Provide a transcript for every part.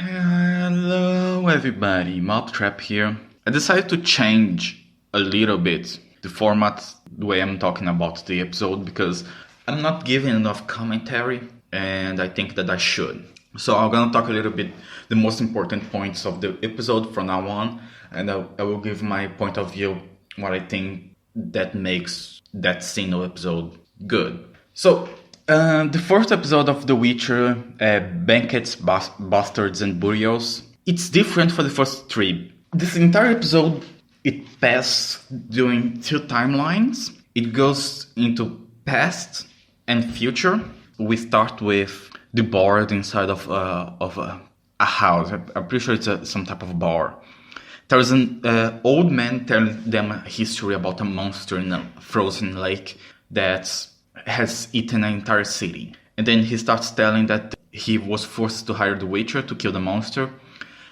Hello everybody, Mobtrap here. I decided to change a little bit the format, the way I'm talking about the episode, because I'm not giving enough commentary and I think that I should. So I'm gonna talk a little bit the most important points of the episode from now on, and I will give my point of view, what I think that makes that single episode good. So the first episode of The Witcher, Banquets, Bastards and Burials, it's different for the first three. This entire episode, it passes during two timelines. It goes into past and future. We start with the board inside of a house. I'm pretty sure it's some type of bar. There's an old man telling them a history about a monster in a frozen lake that has eaten an entire city. And then he starts telling that he was forced to hire the Witcher to kill the monster,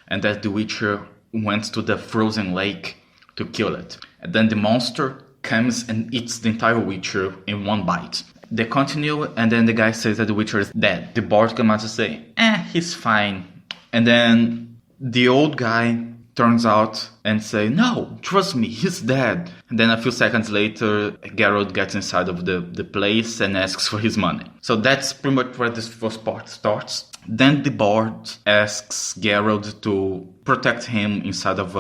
and that the Witcher went to the frozen lake to kill it. And then the monster comes and eats the entire Witcher in one bite. They continue, and then the guy says that the Witcher is dead. The board comes out to say, he's fine. And then the old guy turns out and say, no, trust me, he's dead. And then a few seconds later, Geralt gets inside of the place and asks for his money. So that's pretty much where this first part starts. Then the board asks Geralt to protect him inside of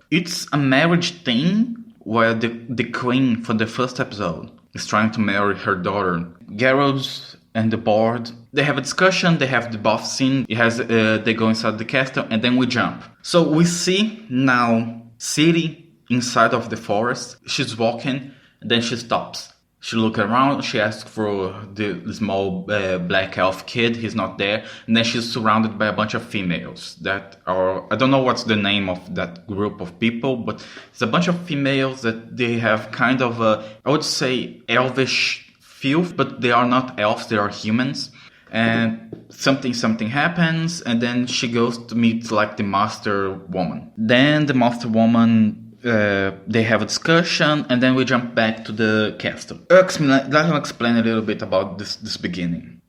it's a marriage thing where the queen for the first episode is trying to marry her daughter. Geralt and the board, they have a discussion, they have the bath scene, they go inside the castle, and then we jump. So we see now Ciri inside of the forest. She's walking, and then she stops. She looks around, she asks for the small black elf kid, he's not there, and then she's surrounded by a bunch of females that are, I don't know what's the name of that group of people, but it's a bunch of females that they have kind of I would say elvish filth, but they are not elves, they are humans. And something happens, and then she goes to meet like the master woman. Then the master woman, they have a discussion, and then we jump back to the castle. Let me explain a little bit about this beginning.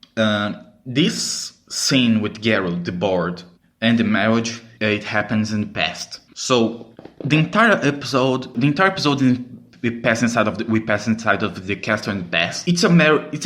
This scene with Geralt, the board, and the marriage, it happens in the past. So the entire episode we pass inside of the castle in the past. It's a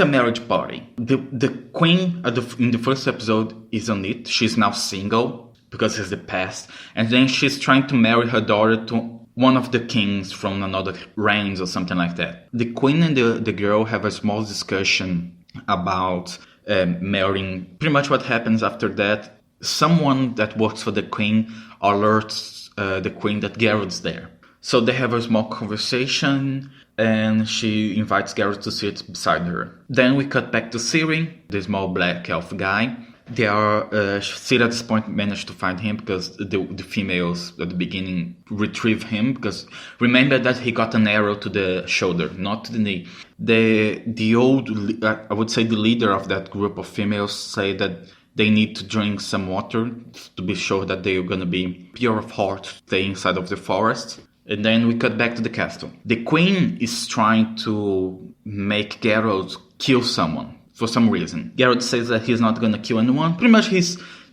marriage party. The queen in the first episode is on it. She's now single because it's the past, and then she's trying to marry her daughter to one of the kings from another reigns or something like that. The queen and the girl have a small discussion about marrying. Pretty much what happens after that, someone that works for the queen alerts the queen that Geralt's there. So they have a small conversation, and she invites Geralt to sit beside her. Then we cut back to Ciri, the small black elf guy. Ciri at this point managed to find him because the females at the beginning retrieve him, because remember that he got an arrow to the shoulder, not to the knee. The old, I would say the leader of that group of females say that they need to drink some water to be sure that they are going to be pure of heart, stay inside of the forest. And then we cut back to the castle. The queen is trying to make Geralt kill someone for some reason. Geralt says that he's not going to kill anyone. Pretty much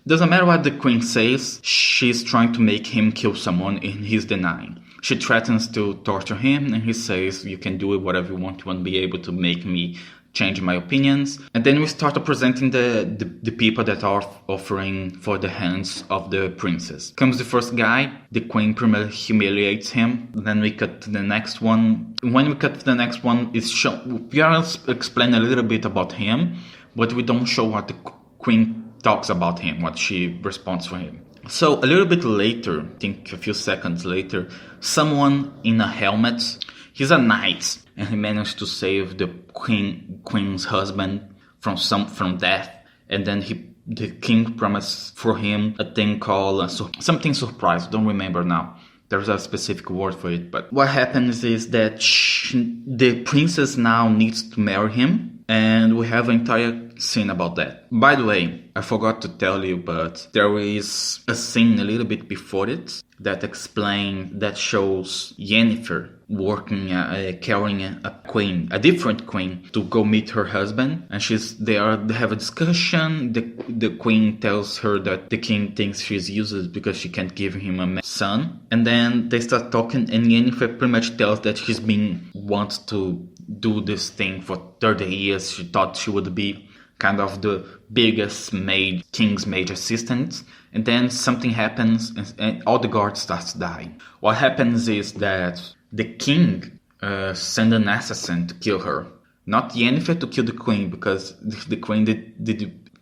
doesn't matter what the queen says, she's trying to make him kill someone and he's denying. She threatens to torture him and he says, you can do it whatever you want, you won't be able to make me change my opinions. And then we start presenting the people that are offering for the hands of the princess. Comes the first guy, the queen pretty much humiliates him. Then we cut to the next one. When we cut to the next one, we are explain a little bit about him, but we don't show what the queen talks about him, what she responds for him. So a little bit later, I think a few seconds later, someone in a helmet, he's a knight, and he managed to save the queen's husband from death. And then the king promised for him a thing called something surprise. Don't remember now. There's a specific word for it. But what happens is that the princess now needs to marry him, and we have an entire scene about that. By the way, I forgot to tell you, but there is a scene a little bit before it that shows Yennefer working, carrying a queen, a different queen, to go meet her husband, and they have a discussion. The queen tells her that the king thinks she's useless because she can't give him a son, and then they start talking, and Yennefer pretty much tells that wants to do this thing for 30 years. She thought she would be kind of the biggest king's mage assistant, and then something happens and all the guards starts dying. What happens is that the king sent an assassin to kill her, not Yennefer to kill the queen, because the queen did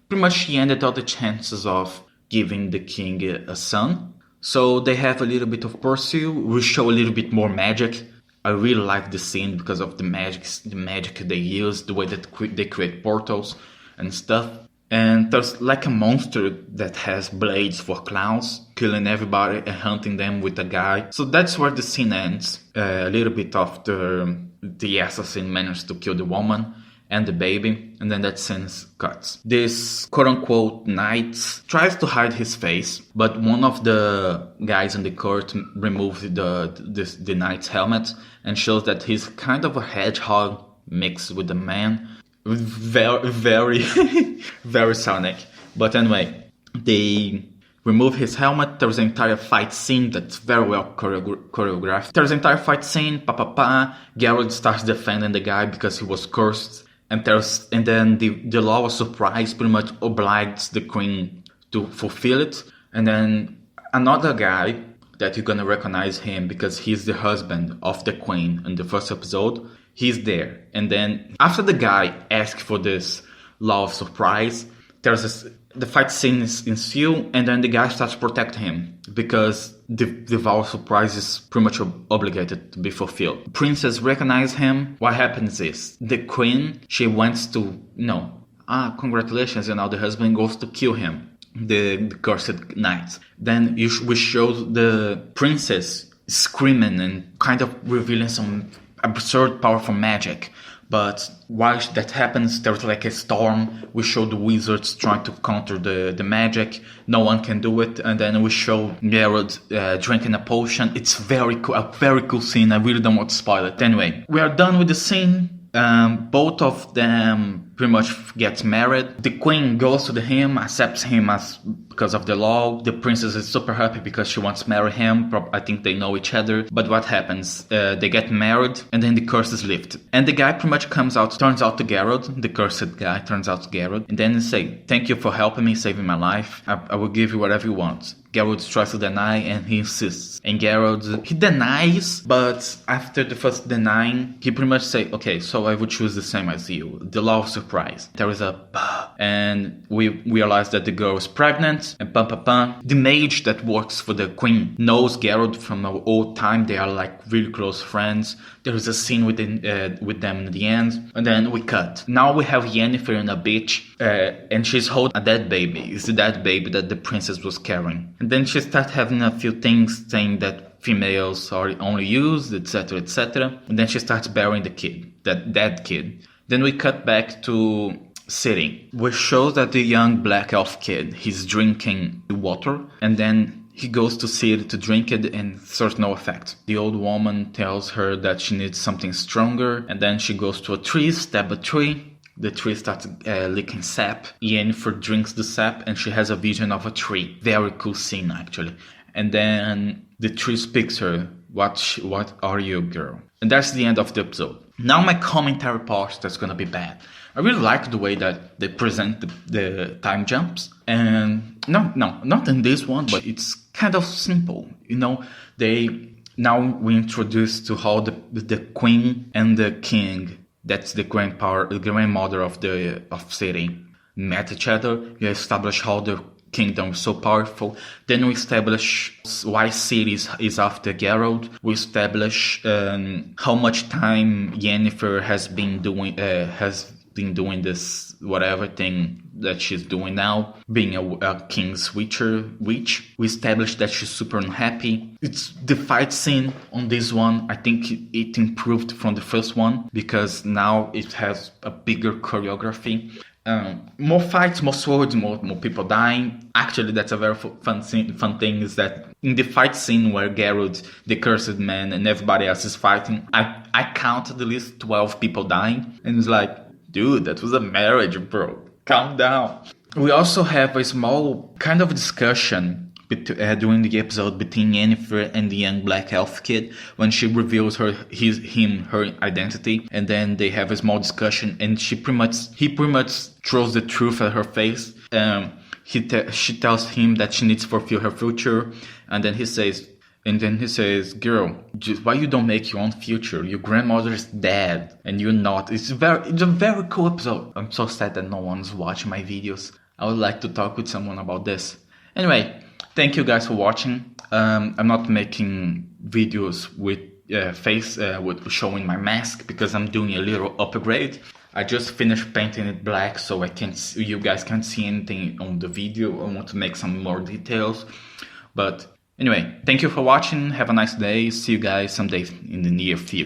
pretty much, she ended all the chances of giving the king a son. So they have a little bit of pursuit. We show a little bit more magic. I really like the scene because of the magic they use, the way that they create portals and stuff. And there's like a monster that has blades for claws, killing everybody and hunting them with a guy. So that's where the scene ends. A little bit after the assassin managed to kill the woman and the baby, and then that scene cuts. This quote-unquote knight tries to hide his face, but one of the guys in the court removes the knight's helmet and shows that he's kind of a hedgehog mixed with a man. Very, very, very Sonic. But anyway, they remove his helmet. There's an entire fight scene that's very well choreographed. There's an entire fight scene. Geralt starts defending the guy because he was cursed. And then the law of surprise pretty much obliges the queen to fulfill it. And then another guy that you're gonna recognize him because he's the husband of the queen in the first episode. He's there. And then after the guy asks for this law of surprise, the fight scene ensues, and then the guy starts to protect him because the vow of surprise is pretty much obligated to be fulfilled. Princess recognize him. What happens is the queen, she wants to, congratulations, and now the husband goes to kill him, the cursed knight. Then we show the princess screaming and kind of revealing some absurd powerful magic. But while that happens, there's like a storm. We show the wizards trying to counter the magic. No one can do it. And then we show Geralt drinking a potion. It's very cool, a very cool scene. I really don't want to spoil it. Anyway, we are done with the scene. Both of them pretty much get married. The queen goes to him, accepts him because of the law. The princess is super happy because she wants to marry him. I think they know each other. But what happens? They get married and then the curse is lifted. And the guy pretty much turns out to Geralt. The cursed guy turns out to Geralt. And then they say, thank you for helping me, saving my life. I will give you whatever you want. Geralt tries to deny and he insists. And Geralt, he denies, but after the first denying, he pretty much say, okay, so I would choose the same as you. The law of surprise. There is a and we realize that the girl is pregnant and The mage that works for the queen knows Geralt from an old time. They are like really close friends. There is a scene with them in the end. And then we cut. Now we have Yennefer in a beach and she's holding a dead baby. It's the dead baby that the princess was carrying. And then she starts having a few things saying that females are only used, etc., etc. And then she starts burying the kid, that dead kid. Then we cut back to city, which shows that the young black elf kid, he's drinking the water, and then he goes to city to drink it and there's no effect. The old woman tells her that she needs something stronger, and then she goes to a tree, stab a tree. The tree starts licking sap. Yennefer drinks the sap and she has a vision of a tree. Very cool scene, actually. And then the tree speaks to her, what are you, girl? And that's the end of the episode. Now my commentary part that's gonna be bad. I really like the way that they present the time jumps. And no, not in this one, but it's kind of simple. You know, now we introduce to how the queen and the king, that's the grandmother of city, met each other. We establish how the kingdom is so powerful. Then we establish why city is after Geralt. We establish how much time Yennefer has been doing this whatever thing that she's doing now, being a king's witch. We established that she's super unhappy. It's the fight scene on this one. I think it improved from the first one because now it has a bigger choreography. more fights, more swords, more people dying. Actually, that's a very fun thing is that in the fight scene where Geralt, the cursed man, and everybody else is fighting, I counted at least 12 people dying, and it's like, dude, that was a marriage, bro. Calm down. We also have a small kind of discussion during the episode between Yennefer and the young black elf kid when she reveals her identity, and then they have a small discussion, and he pretty much throws the truth at her face. She tells him that she needs to fulfill her future, and then he says, girl, why you don't make your own future? Your grandmother is dead and you're not. It's a very cool episode. I'm so sad that no one's watching my videos. I would like to talk with someone about this. Anyway, thank you guys for watching. I'm not making videos with with showing my mask because I'm doing a little upgrade. I just finished painting it black, so you guys can't see anything on the video. I want to make some more details, but anyway, thank you for watching. Have a nice day. See you guys someday in the near future.